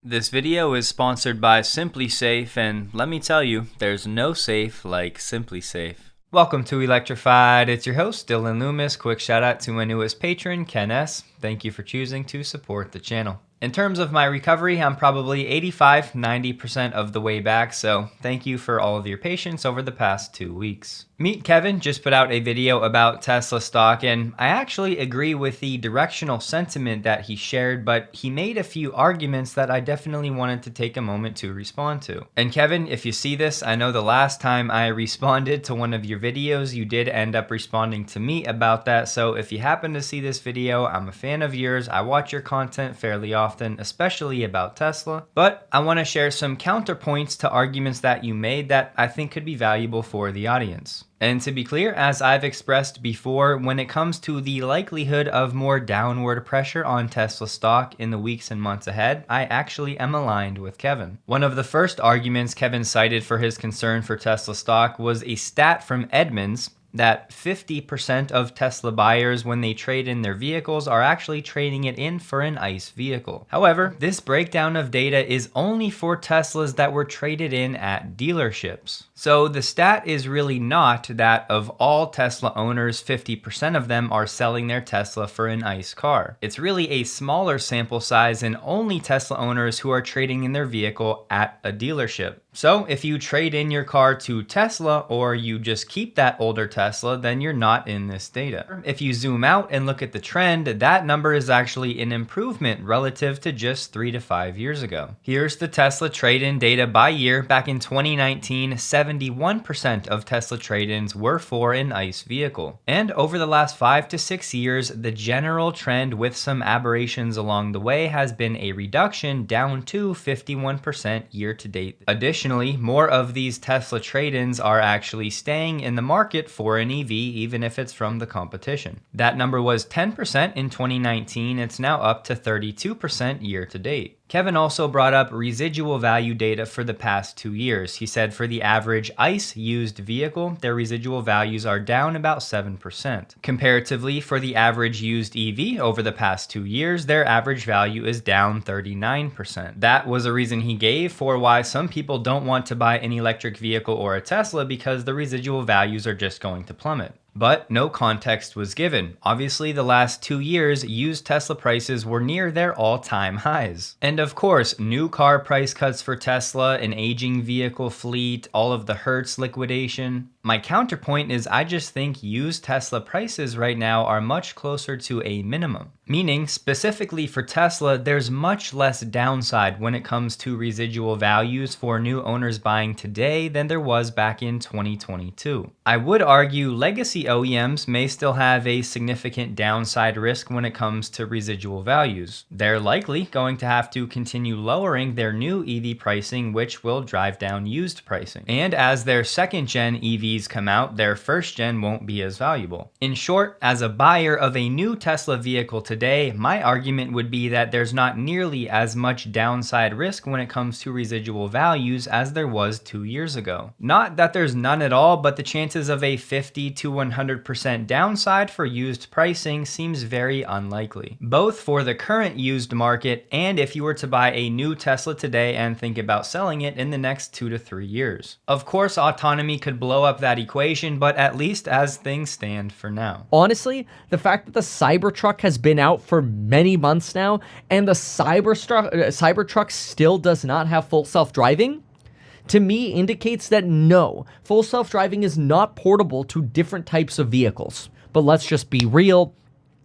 This video is sponsored by Simply Safe, and let me tell you, there's no safe like Simply Safe. Welcome to Electrified. It's your host, Dylan Loomis. Quick shout out to my newest patron, Ken S. Thank you for choosing to support the channel. In terms of my recovery, I'm probably 85-90% of the way back, so thank you for all of your patience over the past 2 weeks. Meet Kevin just put out a video about Tesla stock, and I actually agree with the directional sentiment that he shared, but he made a few arguments that I definitely wanted to take a moment to respond to. And Kevin, if you see this, I know the last time I responded to one of your videos, you did end up responding to me about that, so if you happen to see this video, I'm a fan of yours. I watch your content fairly often, especially about Tesla, but I want to share some counterpoints to arguments that you made that I think could be valuable for the audience. And to be clear, as I've expressed before, when it comes to the likelihood of more downward pressure on Tesla stock in the weeks and months ahead, I actually am aligned with Kevin. One of the first arguments Kevin cited for his concern for Tesla stock was a stat from Edmunds that 50% of Tesla buyers, when they trade in their vehicles, are actually trading it in for an ICE vehicle. However, this breakdown of data is only for Teslas that were traded in at dealerships. So the stat is really not that of all Tesla owners, 50% of them are selling their Tesla for an ICE car. It's really a smaller sample size and only Tesla owners who are trading in their vehicle at a dealership. So if you trade in your car to Tesla or you just keep that older Tesla, then you're not in this data. If you zoom out and look at the trend, that number is actually an improvement relative to just 3 to 5 years ago. Here's the Tesla trade-in data by year. Back in 2019, 71% of Tesla trade-ins were for an ICE vehicle. And over the last 5 to 6 years, the general trend with some aberrations along the way has been a reduction down to 51% year to date. Additionally, more of these Tesla trade-ins are actually staying in the market for an EV, even if it's from the competition. That number was 10% in 2019. It's now up to 32% year to date. Kevin also brought up residual value data for the past 2 years. He said for the average ICE used vehicle, their residual values are down about 7%. Comparatively, for the average used EV over the past 2 years, their average value is down 39%. That was a reason he gave for why some people don't want to buy an electric vehicle or a Tesla, because the residual values are just going to plummet. But no context was given. Obviously, the last 2 years, used Tesla prices were near their all-time highs. And of course, new car price cuts for Tesla, an aging vehicle fleet, all of the Hertz liquidation. My counterpoint is I just think used Tesla prices right now are much closer to a minimum. Meaning, specifically for Tesla, there's much less downside when it comes to residual values for new owners buying today than there was back in 2022. I would argue legacy OEMs may still have a significant downside risk when it comes to residual values. They're likely going to have to continue lowering their new EV pricing, which will drive down used pricing. And as their second-gen EVs come out, their first-gen won't be as valuable. In short, as a buyer of a new Tesla vehicle today, my argument would be that there's not nearly as much downside risk when it comes to residual values as there was 2 years ago. Not that there's none at all, but the chances of a 50 to 100% downside for used pricing seems very unlikely, both for the current used market and if you were to buy a new Tesla today and think about selling it in the next 2 to 3 years. Of course, autonomy could blow up that equation, but at least as things stand for now. Honestly, the fact that the Cybertruck has been out for many months now and the Cybertruck still does not have full self-driving, to me indicates that no, full self-driving is not portable to different types of vehicles. But let's just be real.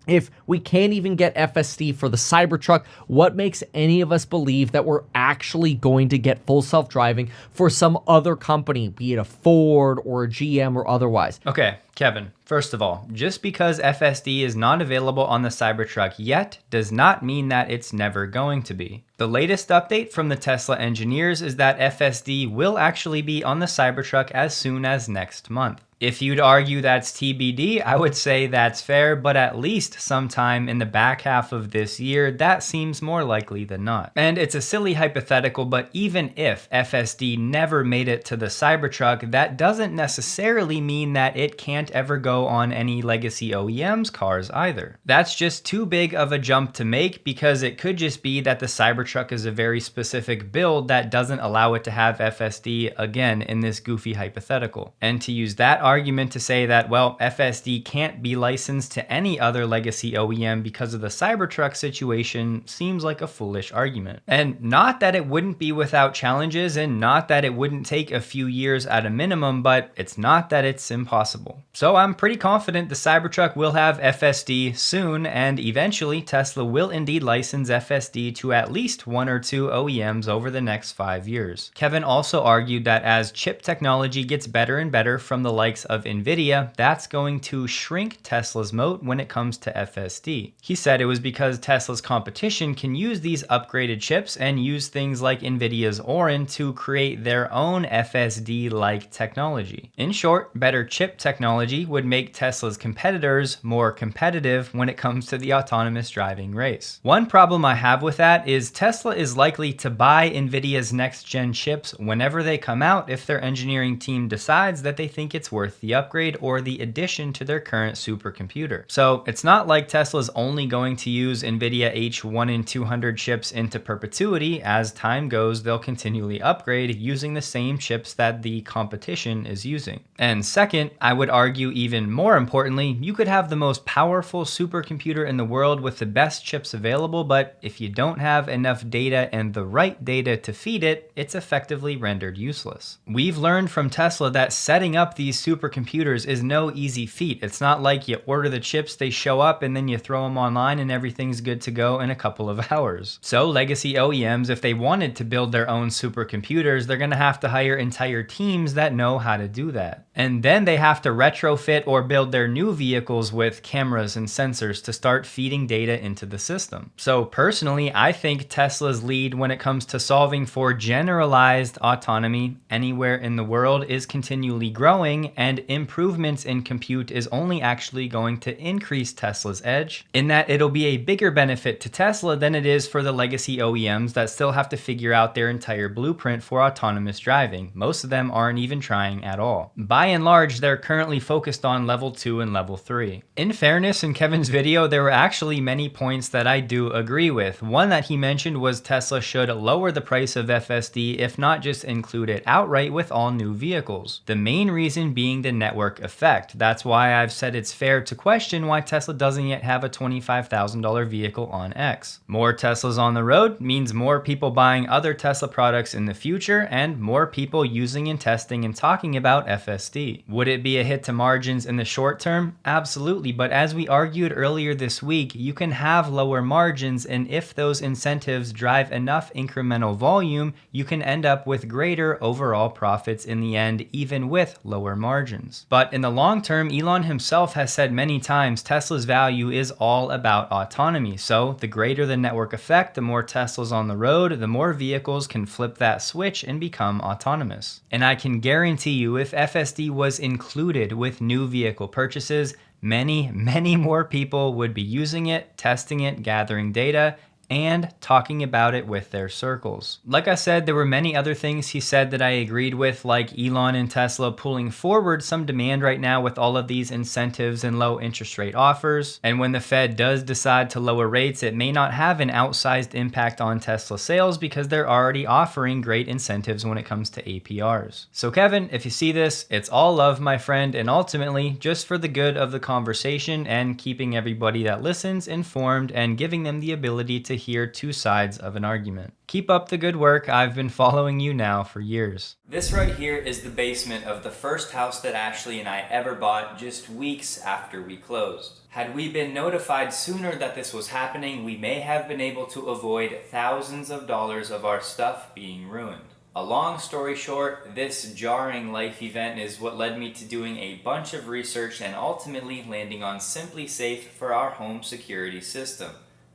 If we can't even get FSD for the Cybertruck, what makes any of us believe that we're actually going to get full self-driving for some other company, be it a Ford or a GM or otherwise? Okay, Kevin, first of all, just because FSD is not available on the Cybertruck yet does not mean that it's never going to be. The latest update from the Tesla engineers is that FSD will actually be on the Cybertruck as soon as next month. If you'd argue that's TBD, I would say that's fair, but at least sometime in the back half of this year, that seems more likely than not. And it's a silly hypothetical, but even if FSD never made it to the Cybertruck, that doesn't necessarily mean that it can't can't ever go on any legacy OEM's cars either. That's just too big of a jump to make, because it could just be that the Cybertruck is a very specific build that doesn't allow it to have FSD, again, in this goofy hypothetical. And to use that argument to say that, well, FSD can't be licensed to any other legacy OEM because of the Cybertruck situation seems like a foolish argument. And not that it wouldn't be without challenges, and not that it wouldn't take a few years at a minimum, but it's not that it's impossible. So I'm pretty confident the Cybertruck will have FSD soon, and eventually Tesla will indeed license FSD to at least 1 or 2 OEMs over the next 5 years. Kevin also argued that as chip technology gets better and better from the likes of Nvidia, that's going to shrink Tesla's moat when it comes to FSD. He said it was because Tesla's competition can use these upgraded chips and use things like Nvidia's Orin to create their own FSD-like technology. In short, better chip technology would make Tesla's competitors more competitive when it comes to the autonomous driving race. One problem I have with that is Tesla is likely to buy Nvidia's next-gen chips whenever they come out if their engineering team decides that they think it's worth the upgrade or the addition to their current supercomputer. So it's not like Tesla's only going to use Nvidia H1 and 200 chips into perpetuity. As time goes, they'll continually upgrade using the same chips that the competition is using. And second, I would argue even more importantly, you could have the most powerful supercomputer in the world with the best chips available, but if you don't have enough data and the right data to feed it, it's effectively rendered useless. We've learned from Tesla that setting up these supercomputers is no easy feat. It's not like you order the chips, they show up, and then you throw them online and everything's good to go in a couple of hours. So legacy OEMs, if they wanted to build their own supercomputers, they're going to have to hire entire teams that know how to do that. And then they have to retrofit or build their new vehicles with cameras and sensors to start feeding data into the system. So personally, I think Tesla's lead when it comes to solving for generalized autonomy anywhere in the world is continually growing, and improvements in compute is only actually going to increase Tesla's edge, in that it'll be a bigger benefit to Tesla than it is for the legacy OEMs that still have to figure out their entire blueprint for autonomous driving. Most of them aren't even trying at all. By and large, they're currently focused on level 2 and level 3. In fairness, in Kevin's video, there were actually many points that I do agree with. One that he mentioned was Tesla should lower the price of FSD, if not just include it outright with all new vehicles. The main reason being the network effect. That's why I've said it's fair to question why Tesla doesn't yet have a $25,000 vehicle on X. More Teslas on the road means more people buying other Tesla products in the future, and more people using and testing and talking about FSD. Would it be a hit to margins in the short term? Absolutely, but as we argued earlier this week, you can have lower margins, and if those incentives drive enough incremental volume, you can end up with greater overall profits in the end, even with lower margins. But in the long term, Elon himself has said many times Tesla's value is all about autonomy. So the greater the network effect, the more Teslas on the road, the more vehicles can flip that switch and become autonomous. And I can guarantee you, if FSD was included with new vehicle purchases, many more people would be using it, testing it, gathering data, and talking about it with their circles. Like I said, there were many other things he said that I agreed with, like Elon and Tesla pulling forward some demand right now with all of these incentives and low interest rate offers. And when the Fed does decide to lower rates, it may not have an outsized impact on Tesla sales because they're already offering great incentives when it comes to APRs. So Kevin, if you see this, it's all love, my friend, and ultimately just for the good of the conversation and keeping everybody that listens informed and giving them the ability to hear two sides of an argument. Keep up the good work. I've been following you now for years. This right here is the basement of the first house that Ashley and I ever bought just weeks after we closed. Had we been notified sooner that this was happening, we may have been able to avoid thousands of dollars of our stuff being ruined. A long story short, this jarring life event is what led me to doing a bunch of research and ultimately landing on Simply Safe for our home security system.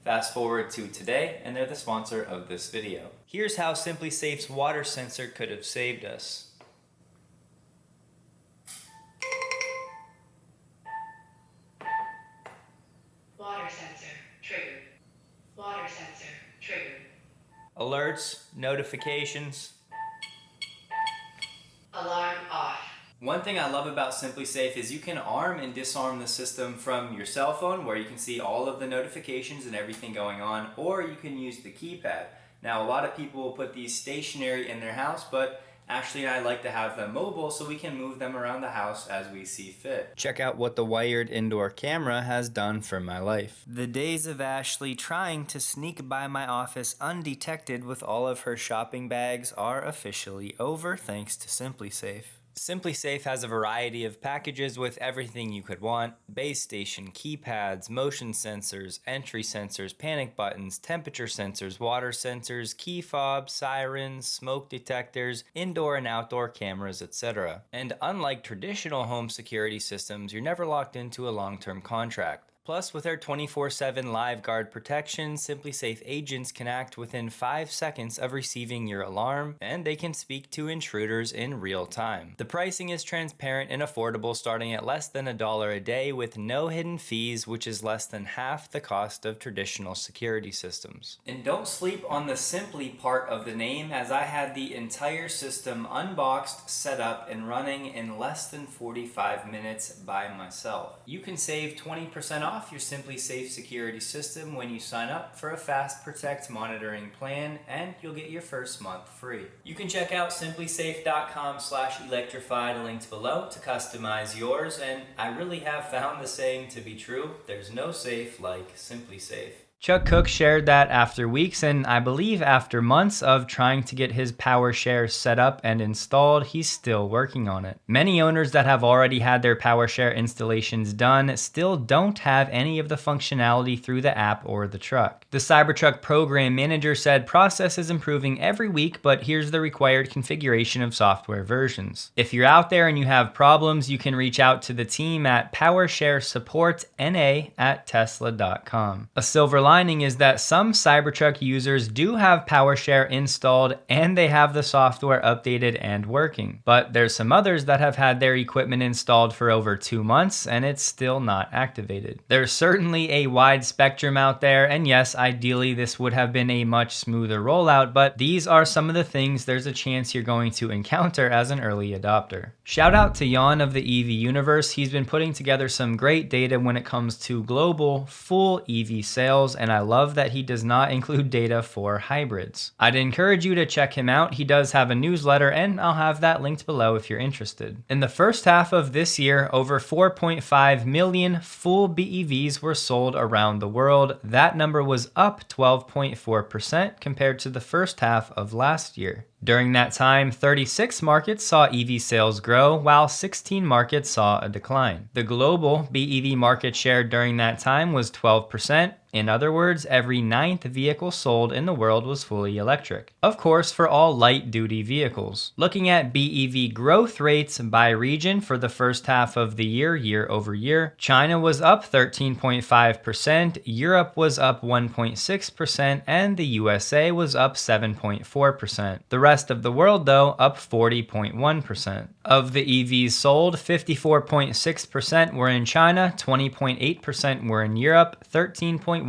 Fast forward to today, and they're the sponsor of this video. Here's how Simply Safe's water sensor could have saved us. Water sensor triggered. Water sensor triggered. Alerts, notifications. Alarm off. One thing I love about SimpliSafe is you can arm and disarm the system from your cell phone, where you can see all of the notifications and everything going on, or you can use the keypad. Now, a lot of people will put these stationary in their house, but Ashley and I like to have them mobile so we can move them around the house as we see fit. Check out what the wired indoor camera has done for my life. The days of Ashley trying to sneak by my office undetected with all of her shopping bags are officially over, thanks to SimpliSafe. SimpliSafe has a variety of packages with everything you could want: base station, keypads, motion sensors, entry sensors, panic buttons, temperature sensors, water sensors, key fobs, sirens, smoke detectors, indoor and outdoor cameras, etc. And unlike traditional home security systems, you're never locked into a long-term contract. Plus, with our 24/7 live guard protection, SimpliSafe agents can act within 5 seconds of receiving your alarm, and they can speak to intruders in real time. The pricing is transparent and affordable, starting at less than $1 a day with no hidden fees, which is less than half the cost of traditional security systems. And don't sleep on the Simply part of the name, as I had the entire system unboxed, set up, and running in less than 45 minutes by myself. You can save 20% off your SimpliSafe security system when you sign up for a Fast Protect monitoring plan, and you'll get your first month free. You can check out simplisafe.com/electrified linked below to customize yours, and I really have found the saying to be true: there's no safe like SimpliSafe. Chuck Cook shared that after weeks, and I believe after months of trying to get his Powershare set up and installed, he's still working on it. Many owners that have already had their Powershare installations done still don't have any of the functionality through the app or the truck. The Cybertruck program manager said process is improving every week, but here's the required configuration of software versions. If you're out there and you have problems, you can reach out to the team at powersharesupportna@tesla.com. A silver lining is that some Cybertruck users do have Powershare installed and they have the software updated and working. But there's some others that have had their equipment installed for over 2 months and it's still not activated. There's certainly a wide spectrum out there, and yes, ideally this would have been a much smoother rollout, but these are some of the things there's a chance you're going to encounter as an early adopter. Shout out to Jan of the EV Universe. He's been putting together some great data when it comes to global full EV sales, and I love that he does not include data for hybrids. I'd encourage you to check him out. He does have a newsletter, and I'll have that linked below if you're interested. In the first half of this year, over 4.5 million full BEVs were sold around the world. That number was up 12.4% compared to the first half of last year. During that time, 36 markets saw EV sales grow, while 16 markets saw a decline. The global BEV market share during that time was 12%. In other words, every 9th vehicle sold in the world was fully electric. Of course, for all light-duty vehicles. Looking at BEV growth rates by region for the first half of the year, year over year, China was up 13.5%, Europe was up 1.6%, and the USA was up 7.4%. The rest of the world, though, up 40.1%. Of the EVs sold, 54.6% were in China, 20.8% were in Europe, 13.1%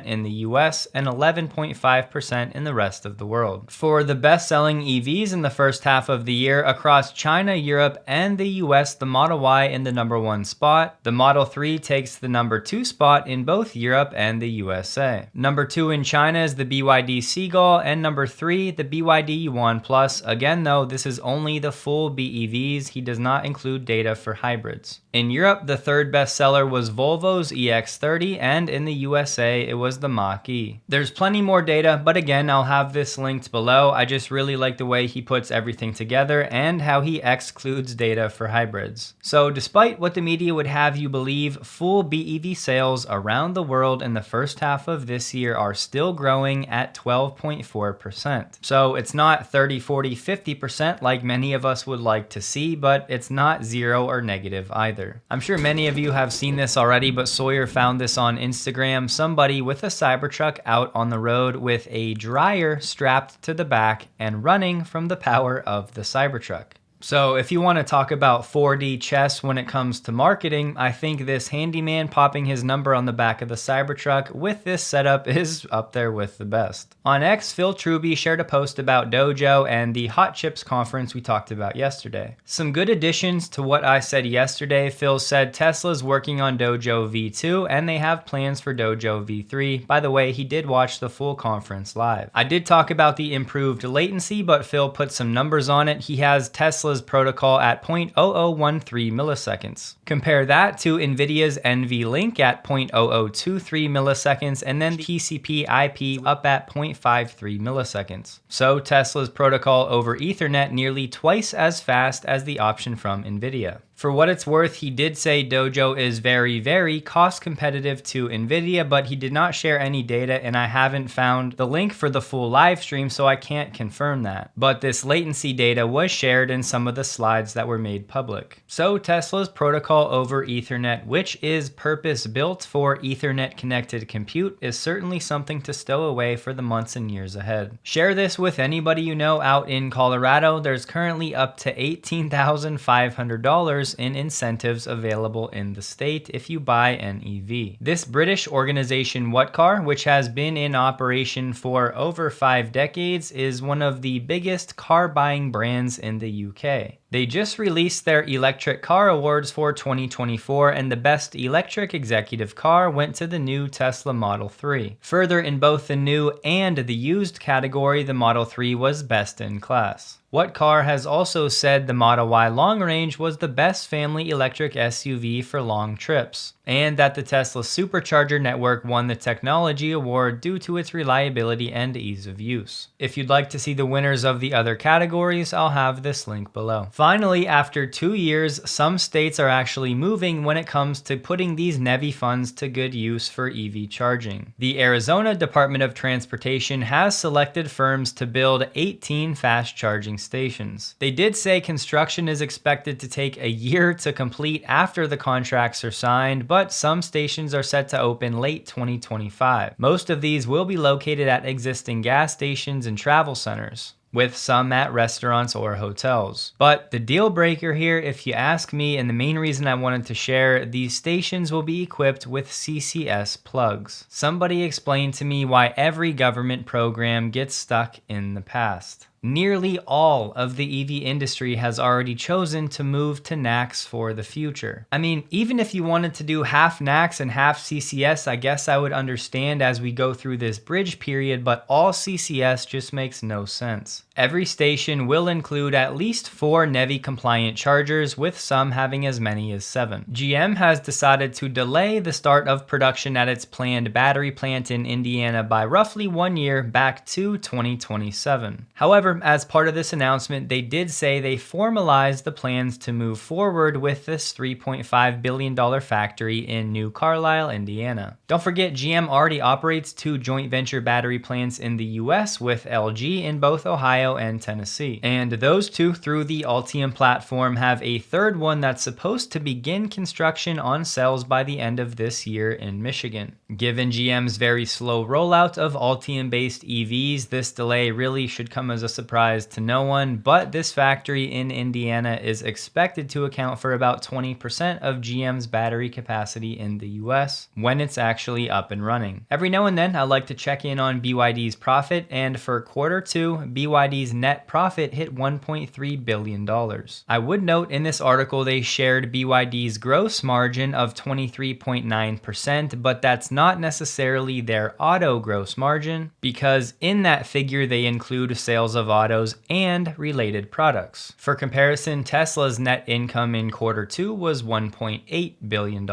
in the US, and 11.5% in the rest of the world. For the best-selling EVs in the first half of the year across China, Europe, and the US, the Model Y in the #1 spot. The Model 3 takes the #2 spot in both Europe and the USA. Number 2 in China is the BYD Seagull, and number 3, the BYD Yuan Plus. Again, though, this is only the full BEVs. He does not include data for hybrids. In Europe, the third bestseller was Volvo's EX30, and in the USA, it was the Mach-E. There's plenty more data, but again, I'll have this linked below. I just really like the way he puts everything together and how he excludes data for hybrids. So despite what the media would have you believe, full BEV sales around the world in the first half of this year are still growing at 12.4%. So it's not 30, 40, 50% like many of us would like to see, but it's not zero or negative either. I'm sure many of you have seen this already, but Sawyer found this on Instagram. Somebody with a Cybertruck out on the road with a dryer strapped to the back and running from the power of the Cybertruck. So if you want to talk about 4D chess when it comes to marketing, I think this handyman popping his number on the back of the Cybertruck with this setup is up there with the best. On X, Phil Truby shared a post about Dojo and the Hot Chips conference we talked about yesterday. Some good additions to what I said yesterday. Phil said Tesla's working on Dojo V2 and they have plans for Dojo V3. By the way, he did watch the full conference live. I did talk about the improved latency, but Phil put some numbers on it. He has Tesla's protocol at 0.0013 milliseconds. Compare that to NVIDIA's NVLink at 0.0023 milliseconds and then the TCP IP up at 0.53 milliseconds. So Tesla's protocol over Ethernet nearly twice as fast as the option from NVIDIA. For what it's worth, he did say Dojo is very, very cost competitive to NVIDIA, but he did not share any data and I haven't found the link for the full live stream, so I can't confirm that. But this latency data was shared in some of the slides that were made public. So Tesla's protocol over Ethernet, which is purpose-built for Ethernet connected compute, is certainly something to stow away for the months and years ahead. Share this with anybody you know out in Colorado. There's currently up to $18,500 in incentives available in the state if you buy an EV. This British organization What Car, which has been in operation for over 5 decades, is one of the biggest car buying brands in the UK. They just released their electric car awards for 2024 and the best electric executive car went to the new Tesla Model 3. Further, in both the new and the used category, the Model 3 was best in class. What Car has also said the Model Y Long Range was the best family electric SUV for long trips, and that the Tesla Supercharger network won the Technology Award due to its reliability and ease of use. If you'd like to see the winners of the other categories, I'll have this link below. Finally, after 2 years, some states are actually moving when it comes to putting these NEVI funds to good use for EV charging. The Arizona Department of Transportation has selected firms to build 18 fast charging stations. They did say construction is expected to take a year to complete after the contracts are signed, but some stations are set to open late 2025. Most of these will be located at existing gas stations and travel centers, with some at restaurants or hotels. But the deal breaker here, if you ask me, and the main reason I wanted to share, these stations will be equipped with CCS plugs. Somebody explained to me why every government program gets stuck in the past. Nearly all of the EV industry has already chosen to move to NACS for the future. I mean, even if you wanted to do half NACS and half CCS, I guess I would understand as we go through this bridge period, but all CCS just makes no sense. Every station will include at least 4 NEVI compliant chargers, with some having as many as 7. GM has decided to delay the start of production at its planned battery plant in Indiana by roughly 1 year, back to 2027. However, as part of this announcement, they did say they formalized the plans to move forward with this $3.5 billion factory in New Carlisle, Indiana. Don't forget, GM already operates 2 joint venture battery plants in the US with LG in both Ohio and Tennessee. And those 2, through the Ultium platform, have a third one that's supposed to begin construction on cells by the end of this year in Michigan. Given GM's very slow rollout of Ultium-based EVs, this delay really should come as a surprise to no one, but this factory in Indiana is expected to account for about 20% of GM's battery capacity in the US when it's actually up and running. Every now and then, I like to check in on BYD's profit, and for Q2, BYD's net profit hit $1.3 billion. I would note in this article they shared BYD's gross margin of 23.9%, but that's not necessarily their auto gross margin, because in that figure they include sales of autos and related products. For comparison, Tesla's net income in Q2 was $1.8 billion.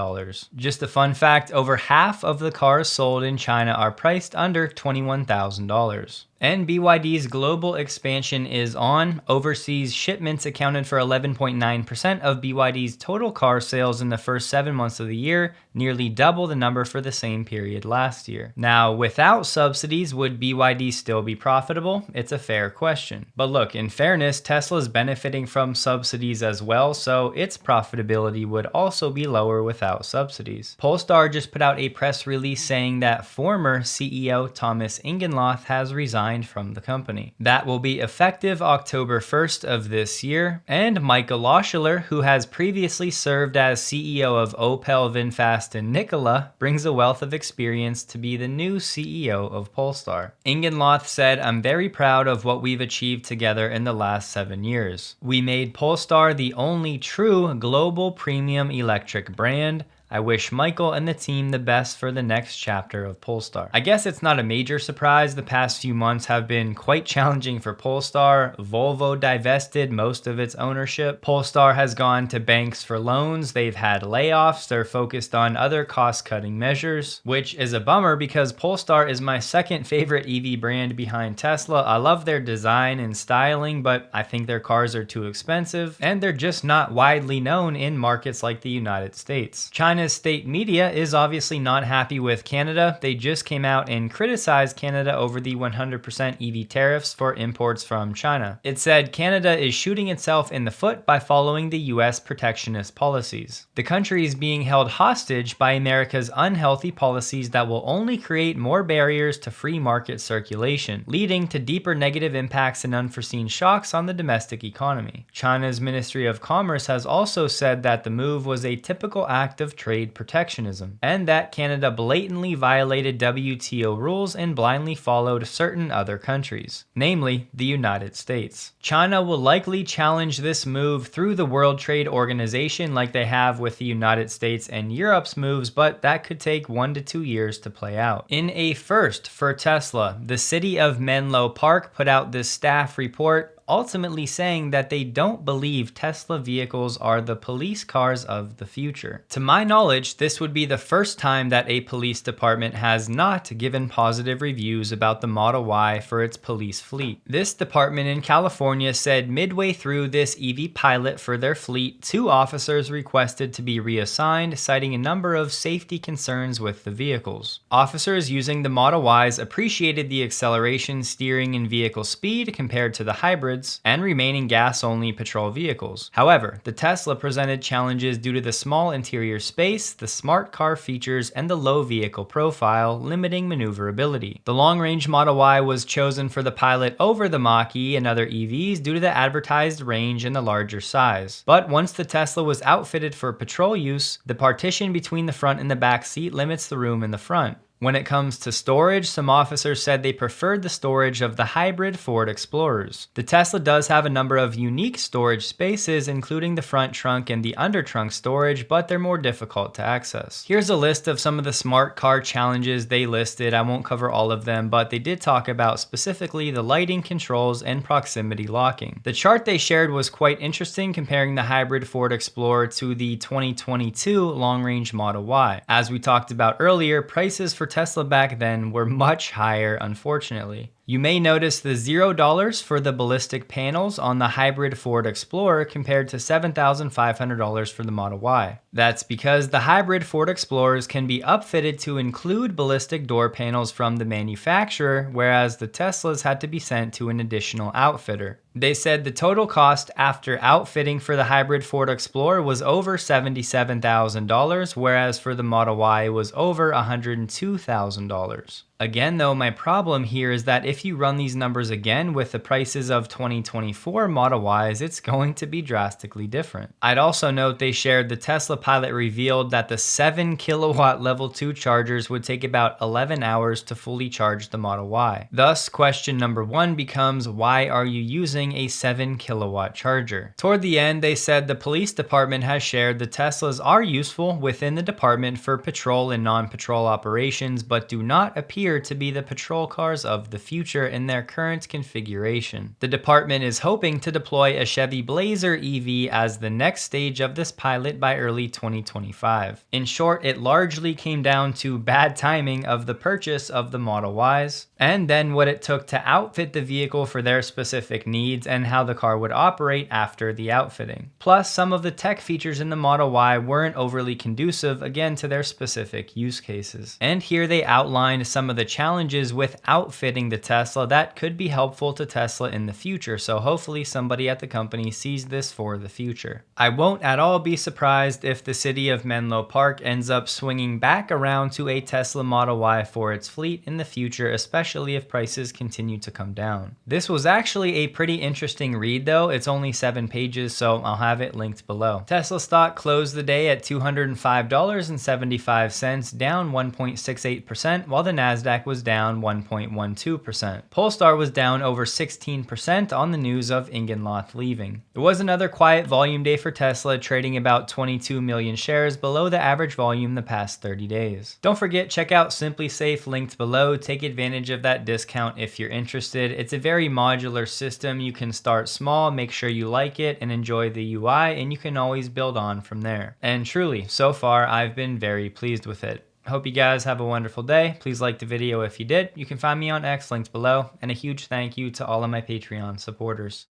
Just a fun fact, over half of the cars sold in China are priced under $21,000. And BYD's global expansion is on. Overseas shipments accounted for 11.9% of BYD's total car sales in the first 7 months of the year, nearly double the number for the same period last year. Now, without subsidies, would BYD still be profitable? It's a fair question. But look, in fairness, Tesla's benefiting from subsidies as well, so its profitability would also be lower without subsidies. Polestar just put out a press release saying that former CEO Thomas Ingenloth has resigned resigned from the company. That will be effective October 1st of this year, and Michael Loscheller, who has previously served as CEO of Opel, VinFast, and Nikola, brings a wealth of experience to be the new CEO of Polestar. Ingenloth said, "I'm very proud of what we've achieved together in the last 7 years. We made Polestar the only true global premium electric brand. I wish Michael and the team the best for the next chapter of Polestar." I guess it's not a major surprise. The past few months have been quite challenging for Polestar. Volvo divested most of its ownership. Polestar has gone to banks for loans. They've had layoffs. They're focused on other cost-cutting measures, which is a bummer because Polestar is my second favorite EV brand behind Tesla. I love their design and styling, but I think their cars are too expensive, and they're just not widely known in markets like the United States. China's state media is obviously not happy with Canada. They just came out and criticized Canada over the 100% EV tariffs for imports from China. It said Canada is shooting itself in the foot by following the US protectionist policies. The country is being held hostage by America's unhealthy policies that will only create more barriers to free market circulation, leading to deeper negative impacts and unforeseen shocks on the domestic economy. China's Ministry of Commerce has also said that the move was a typical act of trade protectionism, and that Canada blatantly violated WTO rules and blindly followed certain other countries, namely the United States. China will likely challenge this move through the World Trade Organization like they have with the United States and Europe's moves, but that could take 1 to 2 years to play out. In a first for Tesla, the city of Menlo Park put out this staff report ultimately saying that they don't believe Tesla vehicles are the police cars of the future. To my knowledge, this would be the first time that a police department has not given positive reviews about the Model Y for its police fleet. This department in California said midway through this EV pilot for their fleet, 2 officers requested to be reassigned, citing a number of safety concerns with the vehicles. Officers using the Model Ys appreciated the acceleration, steering, and vehicle speed compared to the hybrids and remaining gas-only patrol vehicles. However, the Tesla presented challenges due to the small interior space, the smart car features, and the low vehicle profile, limiting maneuverability. The long-range Model Y was chosen for the pilot over the Mach-E and other EVs due to the advertised range and the larger size. But once the Tesla was outfitted for patrol use, the partition between the front and the back seat limits the room in the front. When it comes to storage, some officers said they preferred the storage of the hybrid Ford Explorers. The Tesla does have a number of unique storage spaces, including the front trunk and the under trunk storage, but they're more difficult to access. Here's a list of some of the smart car challenges they listed. I won't cover all of them, but they did talk about specifically the lighting controls and proximity locking. The chart they shared was quite interesting, comparing the hybrid Ford Explorer to the 2022 long-range Model Y. As we talked about earlier, prices for Tesla back then were much higher, unfortunately. You may notice the $0 for the ballistic panels on the hybrid Ford Explorer compared to $7,500 for the Model Y. That's because the hybrid Ford Explorers can be upfitted to include ballistic door panels from the manufacturer, whereas the Teslas had to be sent to an additional outfitter. They said the total cost after outfitting for the hybrid Ford Explorer was over $77,000, whereas for the Model Y it was over $102,000. Again though, my problem here is that if you run these numbers again with the prices of 2024 Model Ys, it's going to be drastically different. I'd also note they shared the Tesla pilot revealed that the 7 kilowatt level 2 chargers would take about 11 hours to fully charge the Model Y. Thus, question number 1 becomes, why are you using a 7 kilowatt charger? Toward the end, they said the police department has shared the Teslas are useful within the department for patrol and non-patrol operations, but do not appear to be the patrol cars of the future in their current configuration. The department is hoping to deploy a Chevy Blazer EV as the next stage of this pilot by early 2025. In short, it largely came down to bad timing of the purchase of the Model Ys, and then what it took to outfit the vehicle for their specific needs speeds, and how the car would operate after the outfitting. Plus, some of the tech features in the Model Y weren't overly conducive, again, to their specific use cases. And here they outlined some of the challenges with outfitting the Tesla that could be helpful to Tesla in the future, so hopefully somebody at the company sees this for the future. I won't at all be surprised if the city of Menlo Park ends up swinging back around to a Tesla Model Y for its fleet in the future, especially if prices continue to come down. This was actually a pretty interesting read though. It's only 7 pages, so I'll have it linked below. Tesla stock closed the day at $205.75, down 1.68%, while the Nasdaq was down 1.12%. Polestar was down over 16% on the news of Ingenloth leaving. It was another quiet volume day for Tesla, trading about 22 million shares below the average volume the past 30 days. Don't forget, check out SimpliSafe linked below. Take advantage of that discount if you're interested. It's a very modular system. You can start small, make sure you like it and enjoy the UI, and you can always build on from there. And truly, so far, I've been very pleased with it. Hope you guys have a wonderful day. Please like the video if you did. You can find me on X linked below, and a huge thank you to all of my Patreon supporters.